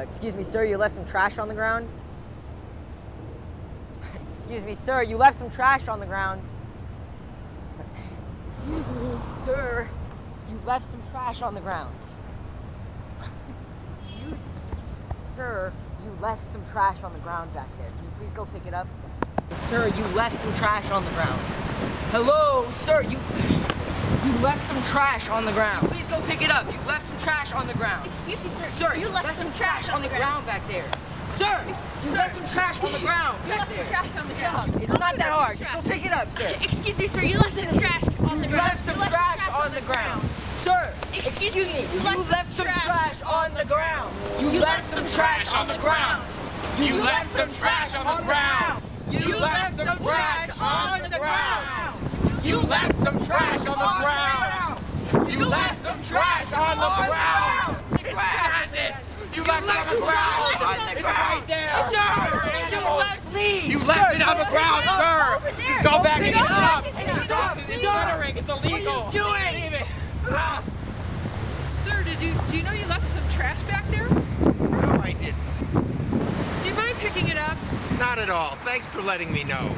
Excuse me, sir, you left some trash on the ground? Excuse me, sir, you left some trash on the ground. Excuse me, sir, you left some trash on the ground. Sir, you left some trash on the ground back there. Can you please go pick it up? Sir, you left some trash on the ground. Hello, sir, you left some trash on the ground. Please go pick it up. You left some trash on the ground. Excuse me, sir. Sir, you left some trash on the ground back there. Sir, you left some trash on the ground back there. You left some trash on the ground. It's not that hard. Just go pick it up, sir. Excuse me, sir. You left some trash on the ground. You left some trash on the ground. Sir, excuse me. You left some trash on the ground. You left some trash on the ground. You left some trash on the ground. You left some trash on the ground. You left some trash on the ground. You left some trash on the ground. It's madness. You left it on the ground. It's right there. Sir, you left it on the ground, sir. Just go back and get it up. It's littering. It's illegal. What are you doing? Sir, do you know you left some trash back there? No, I didn't. Do you mind picking it up? Not at all. Thanks for letting me know.